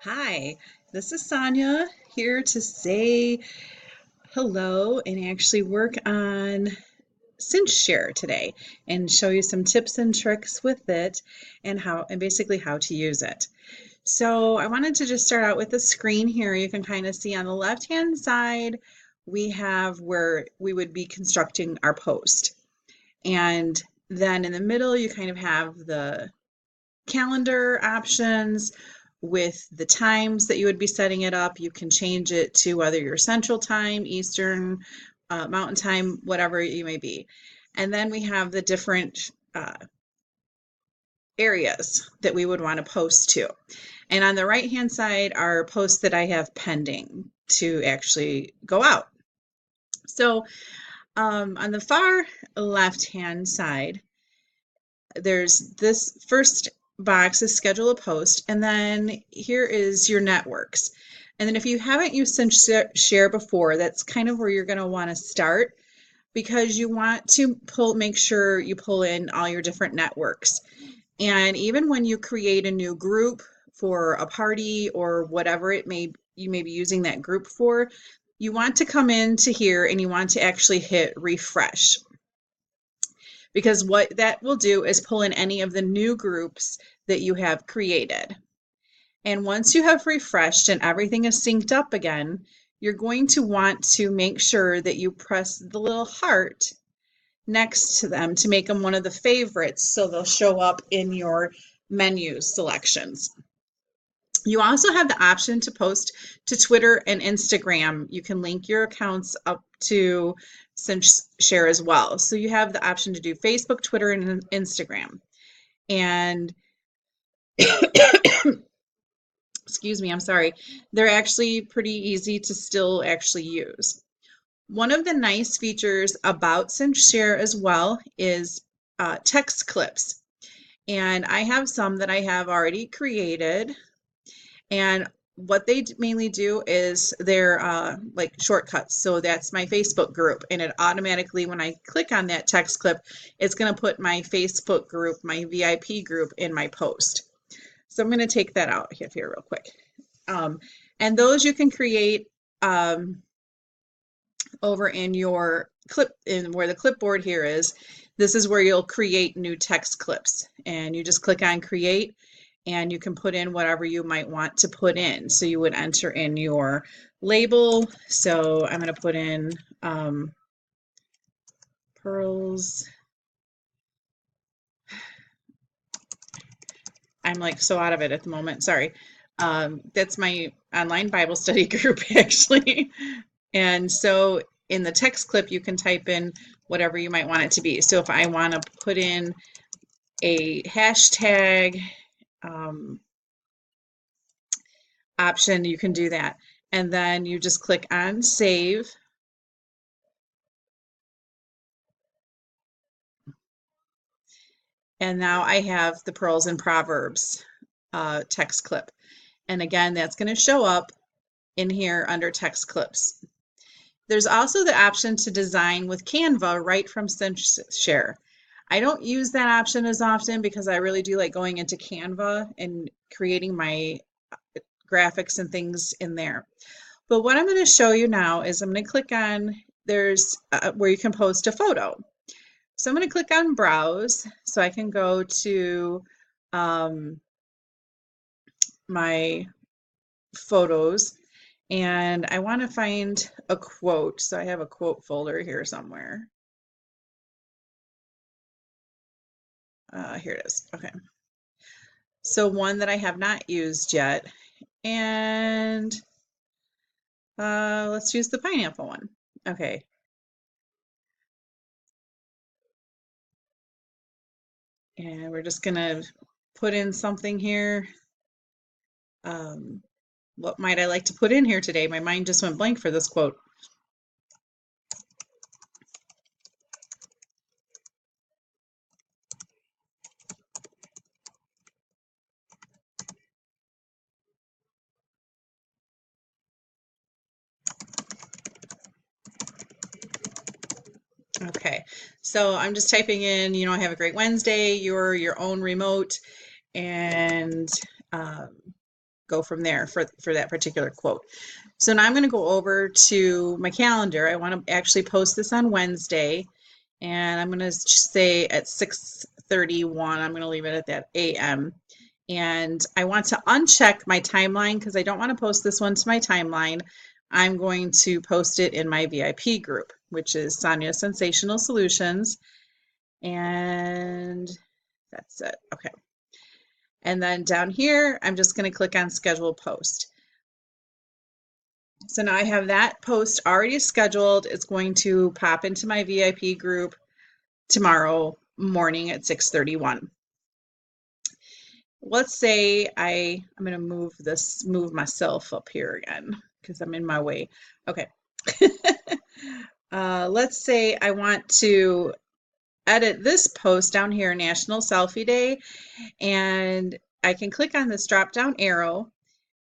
Hi, this is Sonia here to say hello and actually work on Cinchshare today and show you some tips and tricks with it and basically how to use it. So I wanted to just start out with the screen here. You can kind of see on the left hand side we have where we would be constructing our post. And then in the middle you kind of have the calendar options with the times that you would be setting it up. You can change it to whether you're Central Time, Eastern, Mountain Time, whatever you may be. And then we have the different areas that we would want to post to. And on the right hand side are posts that I have pending to actually go out. So on the far left hand side, there's this first box is schedule a post, and then here is your networks. And then if you haven't used Cinchshare before, that's kind of where you're going to want to start because you want to make sure you pull in all your different networks. And even when you create a new group for a party or whatever you may be using that group for, you want to come into here and you want to actually hit refresh, because what that will do is pull in any of the new groups that you have created. And once you have refreshed and everything is synced up again, you're going to want to make sure that you press the little heart next to them to make them one of the favorites so they'll show up in your menu selections. You also have the option to post to Twitter and Instagram. You can link your accounts up to Cinchshare as well. So you have the option to do Facebook, Twitter, and Instagram. And excuse me, I'm sorry, they're actually pretty easy to still actually use. One of the nice features about Cinchshare as well is text clips. And I have some that I have already created. And what they mainly do is they're like shortcuts. So that's my Facebook group. And it automatically, when I click on that text clip, it's going to put my Facebook group, my VIP group in my post. So I'm going to take that out here real quick. And those you can create over in your clip, in where the clipboard here is. This is where you'll create new text clips. And you just click on create and you can put in whatever you might want to put in. So you would enter in your label. So I'm going to put in pearls. I'm like so out of it at the moment. Sorry. That's my online Bible study group actually. And so in the text clip, you can type in whatever you might want it to be. So if I want to put in a hashtag option, you can do that. And then you just click on save. And now I have the Pearls and Proverbs text clip. And again, that's going to show up in here under text clips. There's also the option to design with Canva right from Cinchshare. I don't use that option as often because I really do like going into Canva and creating my graphics and things in there. But what I'm going to show you now is I'm going to click on, there's where you can post a photo. So I'm going to click on browse so I can go to my photos, and I want to find a quote. So I have a quote folder here somewhere. Here it is. Okay. So one that I have not used yet, and let's use the pineapple one. Okay. And we're just gonna put in something here. What might I like to put in here today? My mind just went blank for this quote. Okay, so I'm just typing in, have a great Wednesday, you're your own remote, and go from there for that particular quote. So now I'm going to go over to my calendar. I want to actually post this on Wednesday, and I'm going to say at 6:31. I'm going to leave it at that a.m. And I want to uncheck my timeline because I don't want to post this one to my timeline. I'm going to post it in my VIP group, which is Sonia Sensational Solutions. And that's it. Okay. And then down here, I'm just going to click on schedule post. So now I have that post already scheduled. It's going to pop into my VIP group tomorrow morning at 6:31. Let's say I'm going to move myself up here again because I'm in my way. Okay. Let's say I want to edit this post down here, National Selfie Day, and I can click on this drop down arrow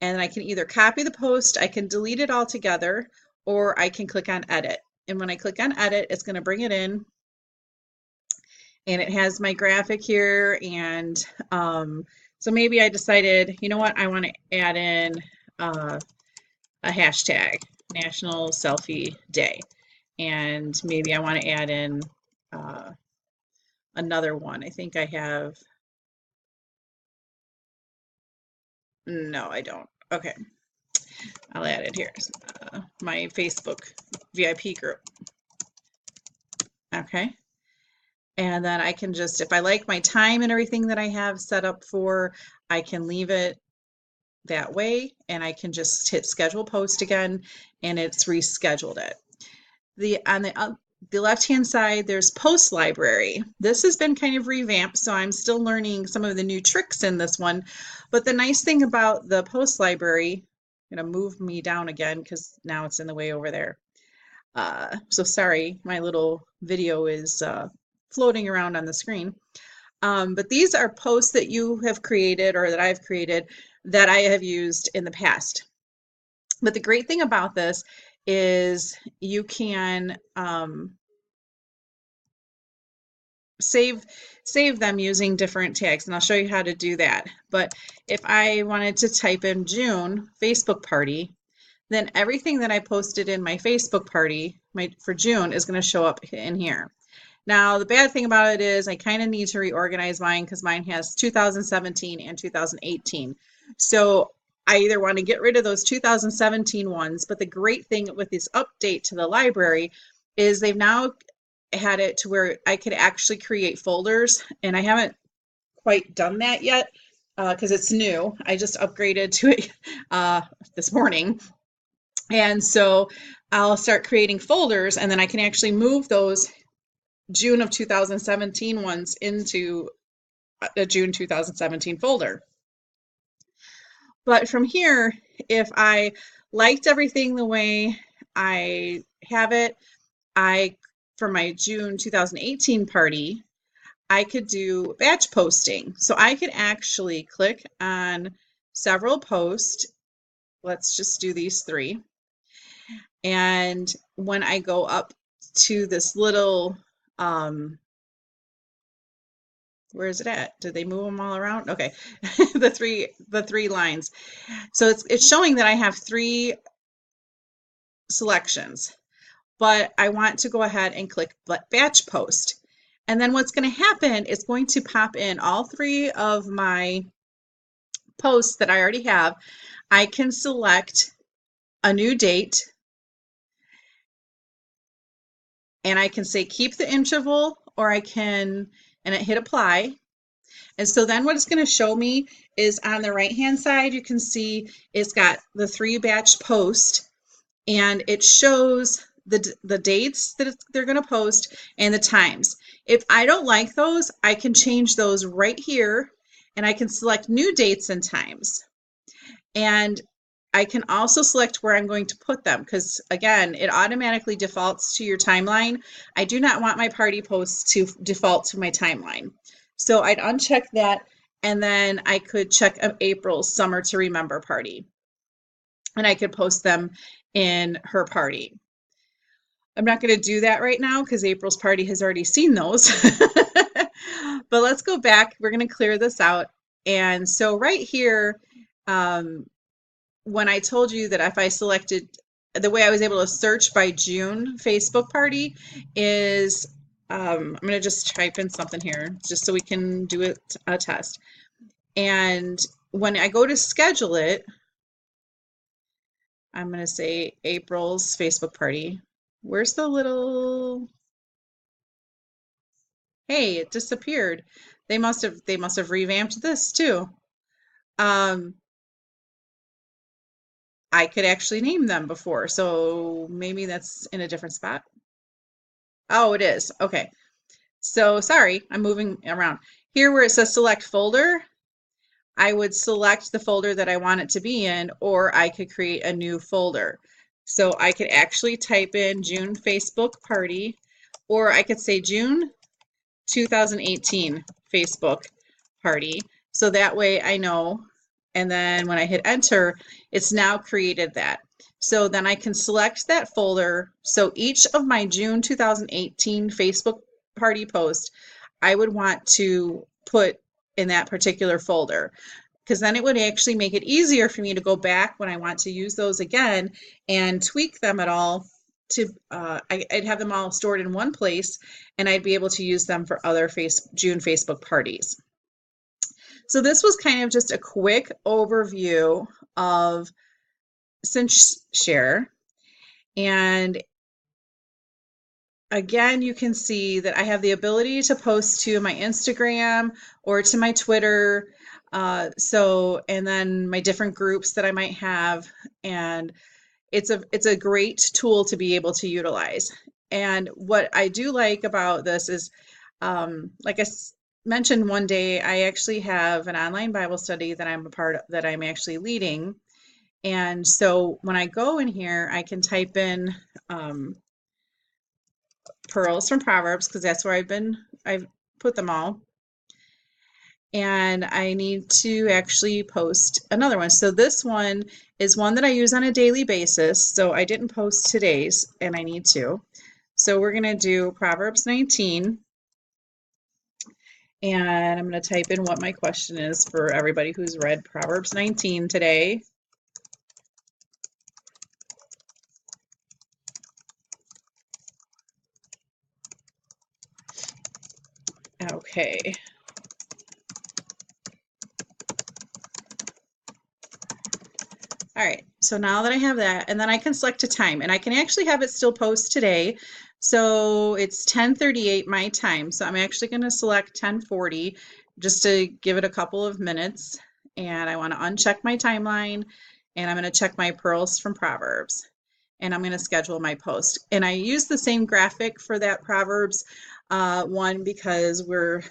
and I can either copy the post, I can delete it all together, or I can click on edit. And when I click on edit, it's going to bring it in, and it has my graphic here. And so maybe I decided, you know what, I want to add in a hashtag, National Selfie Day. And maybe I want to add in another one. I think I have, no, I don't. Okay, I'll add it here. My Facebook VIP group. Okay. And then I can just, if I like my time and everything that I have set up for, I can leave it that way, and I can just hit schedule post again, and it's rescheduled it. On the left-hand side, there's post library. This has been kind of revamped, so I'm still learning some of the new tricks in this one. But the nice thing about the post library, I'm going to move me down again because now it's in the way over there. So sorry, my little video is floating around on the screen. But these are posts that you have created or that I've created that I have used in the past. But the great thing about this is you can save them using different tags, and I'll show you how to do that. But if I wanted to type in June Facebook party, then everything that I posted in my Facebook party for June is going to show up in here. Now, the bad thing about it is I kind of need to reorganize mine because mine has 2017 and 2018. So I either want to get rid of those 2017 ones, but the great thing with this update to the library is they've now had it to where I could actually create folders, and I haven't quite done that yet because it's new. I just upgraded to it this morning. And so I'll start creating folders, and then I can actually move those June of 2017 ones into a June 2017 folder. But from here, if I liked everything the way I have it, for my June 2018 party, I could do batch posting. So I could actually click on several posts. Let's just do these 3. And when I go up to this little, where is it at? Did they move them all around? Okay, the three lines. So it's showing that I have 3 selections, but I want to go ahead and click batch post. And then what's going to happen is going to pop in all 3 of my posts that I already have. I can select a new date, and I can say keep the interval, or I can, and hit apply. And so then what it's going to show me is on the right hand side, you can see it's got the 3 batch post, and it shows the dates that they're going to post and the times. If I don't like those, I can change those right here, and I can select new dates and times. And I can also select where I'm going to put them because, again, it automatically defaults to your timeline. I do not want my party posts to default to my timeline. So I'd uncheck that, and then I could check April's Summer to Remember party, and I could post them in her party. I'm not going to do that right now because April's party has already seen those. But let's go back. We're going to clear this out. And so right here, Um, when I told you that if I selected the way I was able to search by June Facebook party is I'm going to just type in something here just so we can do a test. And when I go to schedule it, I'm going to say April's Facebook party. Where's the little, hey, it disappeared. They must have revamped this too. Um, I could actually name them before, so maybe that's in a different spot. Oh, it is. Okay. So sorry, I'm moving around. Here where it says select folder, I would select the folder that I want it to be in, or I could create a new folder. So I could actually type in June Facebook party, or I could say June 2018 Facebook party. So that way I know. And then when I hit enter, it's now created that. So then I can select that folder. So each of my June 2018 Facebook party posts, I would want to put in that particular folder because then it would actually make it easier for me to go back when I want to use those again and tweak them at all to I'd have them all stored in one place and I'd be able to use them for other June Facebook parties. So this was kind of just a quick overview of Cinchshare. And again, you can see that I have the ability to post to my Instagram or to my Twitter. And then my different groups that I might have. And it's a great tool to be able to utilize. And what I do like about this is, like I mentioned one day, I actually have an online Bible study that I'm a part of, that I'm actually leading. And so when I go in here, I can type in pearls from Proverbs because that's where I've put them all. And I need to actually post another one. So this one is one that I use on a daily basis. So I didn't post today's and I need to. So we're going to do Proverbs 19. And I'm going to type in what my question is for everybody who's read Proverbs 19 today. Okay. All right, so now that I have that, and then I can select a time, and I can actually have it still post today. So it's 10:38 my time. So I'm actually going to select 10:40 just to give it a couple of minutes. And I want to uncheck my timeline, and I'm going to check my pearls from Proverbs. And I'm going to schedule my post. And I use the same graphic for that Proverbs one because we're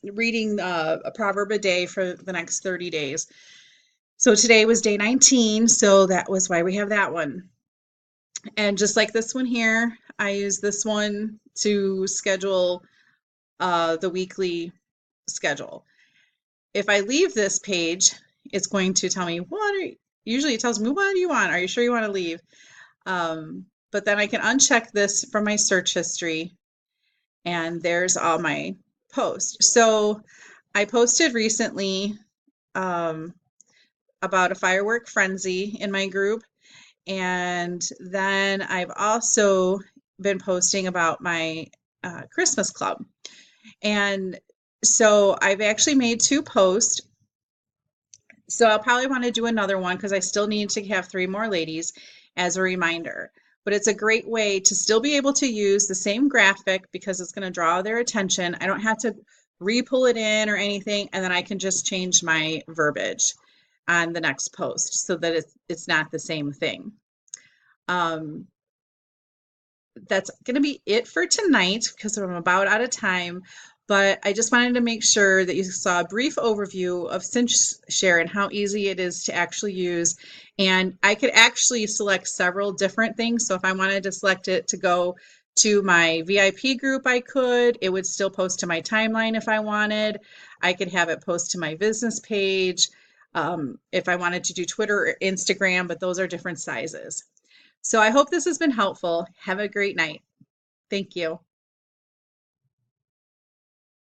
reading a proverb a day for the next 30 days. So today was day 19, so that was why we have that one. And just like this one here, I use this one to schedule the weekly schedule. If I leave this page, it's going to tell me, usually it tells me, what do you want? Are you sure you want to leave? But then I can uncheck this from my search history, and there's all my posts. So I posted recently about a firework frenzy in my group. And then I've also been posting about my Christmas club. And so I've actually made 2 posts. So I'll probably want to do another one because I still need to have 3 more ladies as a reminder. But it's a great way to still be able to use the same graphic because it's going to draw their attention. I don't have to re-pull it in or anything, and then I can just change my verbiage on the next post so that it's not the same thing. That's going to be it for tonight because I'm about out of time. But I just wanted to make sure that you saw a brief overview of Cinchshare and how easy it is to actually use. And I could actually select several different things. So if I wanted to select it to go to my VIP group, I could. It would still post to my timeline if I wanted. I could have it post to my business page. If I wanted to do Twitter or Instagram, but those are different sizes. So I hope this has been helpful. Have a great night. Thank you.